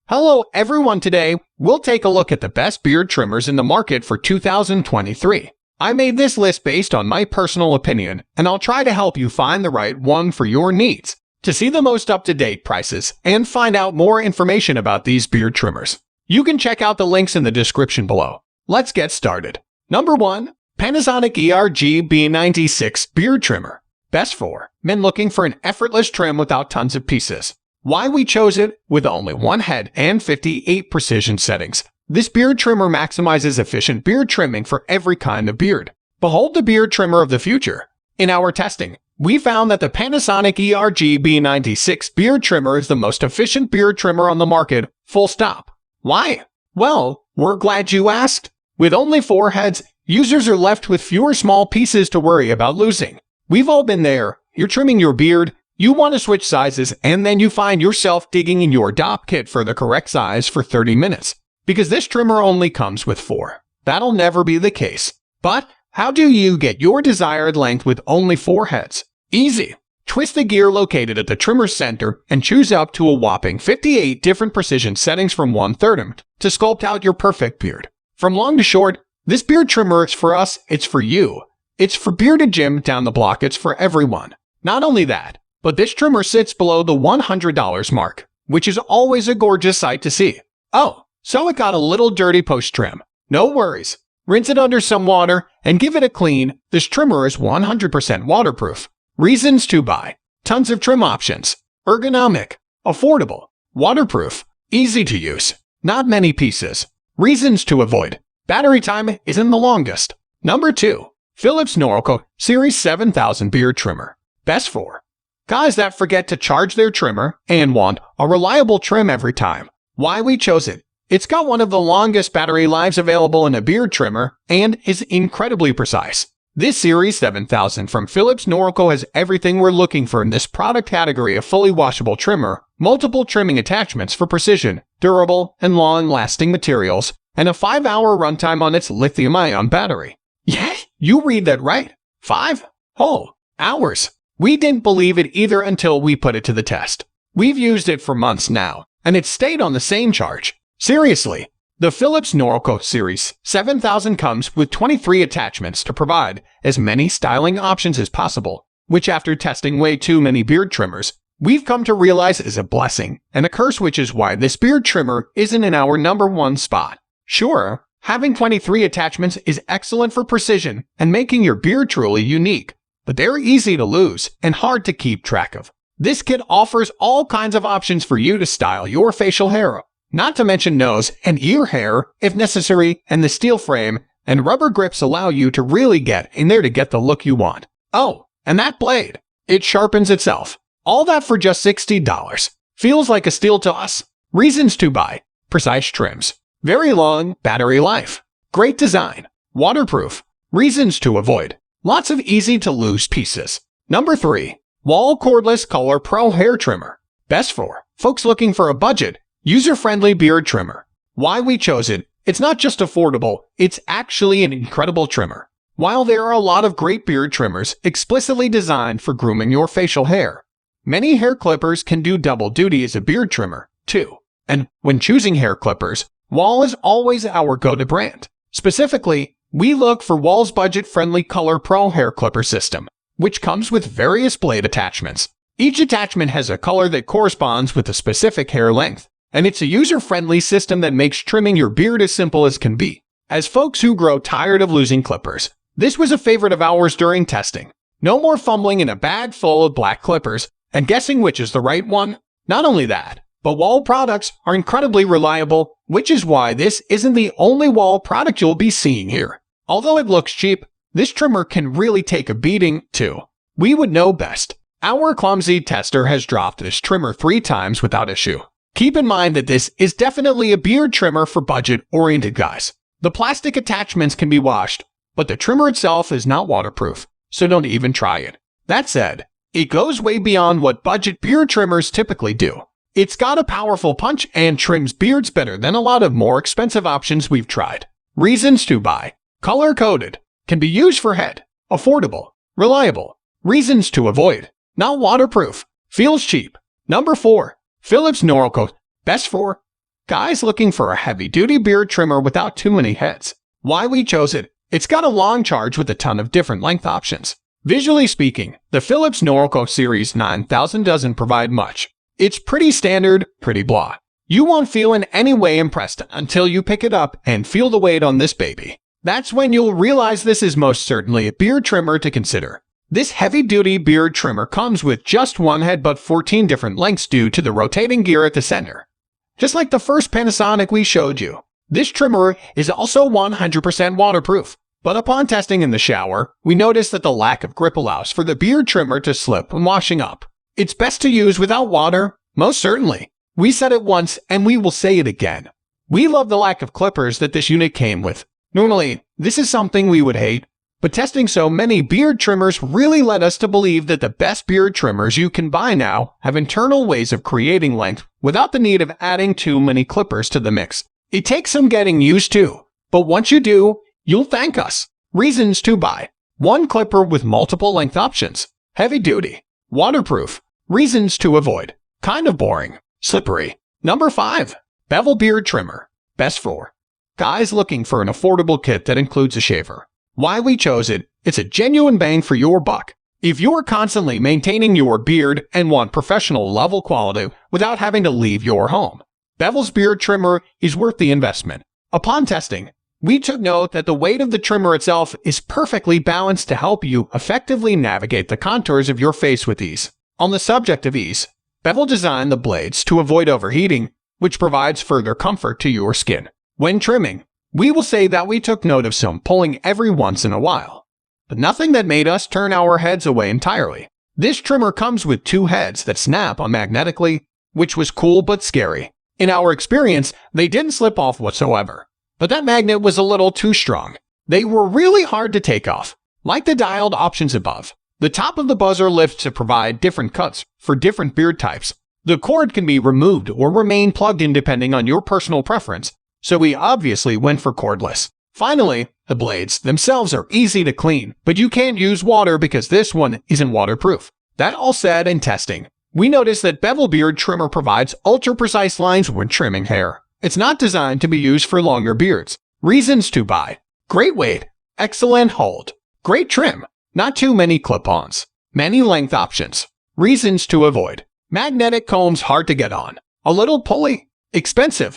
Hello everyone, today we'll take a look at the best beard trimmers in the market for 2023. I made this list based on my personal opinion, and I'll try to help you find the right one for your needs. To see the most up-to-date prices and find out more information about these beard trimmers, you can check out the links in the description below. Let's get started. Number 1. Panasonic ERG B96 Beard Trimmer. Best for men looking for an effortless trim without tons of pieces. Why we chose it? With only one head and 58 precision settings, this beard trimmer maximizes efficient beard trimming for every kind of beard. Behold the beard trimmer of the future. In our testing, we found that the Panasonic ERG B96 beard trimmer is the most efficient beard trimmer on the market, full stop. Why? Well, we're glad you asked. With only 4 heads, users are left with fewer small pieces to worry about losing. We've all been there. You're trimming your beard, you want to switch sizes, and then you find yourself digging in your DOP kit for the correct size for 30 minutes. Because this trimmer only comes with 4. That'll never be the case. But how do you get your desired length with only 4 heads? Easy. Twist the gear located at the trimmer center and choose up to a whopping 58 different precision settings from 1/3 to sculpt out your perfect beard. From long to short, this beard trimmer is for us, it's for you. It's for bearded Jim down the block, it's for everyone. Not only that, but this trimmer sits below the $100 mark, which is always a gorgeous sight to see. Oh, so it got a little dirty post-trim. No worries. Rinse it under some water and give it a clean. This trimmer is 100% waterproof. Reasons to buy. Tons of trim options. Ergonomic. Affordable. Waterproof. Easy to use. Not many pieces. Reasons to avoid. Battery time isn't the longest. Number 2. Philips Norelco Series 7000 Beard Trimmer. Best for guys that forget to charge their trimmer and want a reliable trim every time. Why we chose it? It's got one of the longest battery lives available in a beard trimmer and is incredibly precise. This Series 7000 from Philips Norelco has everything we're looking for in this product category: a fully washable trimmer, multiple trimming attachments for precision, durable, and long-lasting materials, and a 5-hour runtime on its lithium-ion battery. Yeah, you read that right. 5 whole hours. We didn't believe it either until we put it to the test. We've used it for months now, and it stayed on the same charge. Seriously, the Philips Norelco Series 7000 comes with 23 attachments to provide as many styling options as possible, which after testing way too many beard trimmers, we've come to realize is a blessing and a curse, which is why this beard trimmer isn't in our number 1 spot. Sure, having 23 attachments is excellent for precision and making your beard truly unique, but they're easy to lose and hard to keep track of. This kit offers all kinds of options for you to style your facial hair, not to mention nose and ear hair if necessary, and the steel frame and rubber grips allow you to really get in there to get the look you want. Oh, and that blade, it sharpens itself. All that for just $60. Feels like a steal to us. Reasons to buy. Precise trims. Very long battery life. Great design. Waterproof. Reasons to avoid. Lots of easy to lose pieces. Number 3. Wahl Cordless Color Pro Hair Trimmer. Best for folks looking for a budget, user-friendly beard trimmer. Why we chose it? It's not just affordable, it's actually an incredible trimmer. While there are a lot of great beard trimmers explicitly designed for grooming your facial hair, many hair clippers can do double duty as a beard trimmer, too. And when choosing hair clippers, Wahl is always our go-to brand. Specifically, we look for Wahl's budget-friendly Color Pro hair clipper system, which comes with various blade attachments. Each attachment has a color that corresponds with a specific hair length, and it's a user-friendly system that makes trimming your beard as simple as can be. As folks who grow tired of losing clippers, this was a favorite of ours during testing. No more fumbling in a bag full of black clippers and guessing which is the right one. Not only that, but Wahl products are incredibly reliable, which is why this isn't the only Wahl product you'll be seeing here. Although it looks cheap, this trimmer can really take a beating, too. We would know best. Our clumsy tester has dropped this trimmer 3 times without issue. Keep in mind that this is definitely a beard trimmer for budget-oriented guys. The plastic attachments can be washed, but the trimmer itself is not waterproof, so don't even try it. That said, it goes way beyond what budget beard trimmers typically do. It's got a powerful punch and trims beards better than a lot of more expensive options we've tried. Reasons to buy. Color-coded. Can be used for head. Affordable. Reliable. Reasons to avoid. Not waterproof. Feels cheap. Number 4. Philips Norelco. Best for Guys looking for a heavy-duty beard trimmer without too many heads. Why we chose it? It's got a long charge with a ton of different length options. Visually speaking, the Philips Norelco Series 9000 doesn't provide much. It's pretty standard, pretty blah. You won't feel in any way impressed until you pick it up and feel the weight on this baby. That's when you'll realize this is most certainly a beard trimmer to consider. This heavy-duty beard trimmer comes with just one head but 14 different lengths due to the rotating gear at the center. Just like the first Panasonic we showed you, this trimmer is also 100% waterproof. But upon testing in the shower, we noticed that the lack of grip allows for the beard trimmer to slip when washing up. It's best to use without water, most certainly. We said it once and we will say it again. We love the lack of clippers that this unit came with. Normally, this is something we would hate, but testing so many beard trimmers really led us to believe that the best beard trimmers you can buy now have internal ways of creating length without the need of adding too many clippers to the mix. It takes some getting used to, but once you do, you'll thank us. Reasons to buy. 1 clipper with multiple length options. Heavy duty. Waterproof. Reasons to avoid. Kind of boring. Slippery. Number 5. Bevel beard trimmer. Best for guys looking for an affordable kit that includes a shaver. Why we chose it? It's a genuine bang for your buck. If you're constantly maintaining your beard and want professional level quality without having to leave your home, Bevel's beard trimmer is worth the investment. Upon testing, we took note that the weight of the trimmer itself is perfectly balanced to help you effectively navigate the contours of your face with ease. On the subject of ease, Bevel designed the blades to avoid overheating, which provides further comfort to your skin. When trimming, we will say that we took note of some pulling every once in a while, but nothing that made us turn our heads away entirely. This trimmer comes with 2 heads that snap on magnetically, which was cool but scary. In our experience, they didn't slip off whatsoever, but that magnet was a little too strong. They were really hard to take off. Like the dialed options above, the top of the buzzer lifts to provide different cuts for different beard types. The cord can be removed or remain plugged in depending on your personal preference, so we obviously went for cordless. Finally, the blades themselves are easy to clean, but you can't use water because this one isn't waterproof. That all said, in testing, we noticed that Bevel beard trimmer provides ultra-precise lines when trimming hair. It's not designed to be used for longer beards. Reasons to buy. Great weight. Excellent hold. Great trim. Not too many clip-ons. Many length options. Reasons to avoid. Magnetic combs hard to get on. A little pulley. Expensive.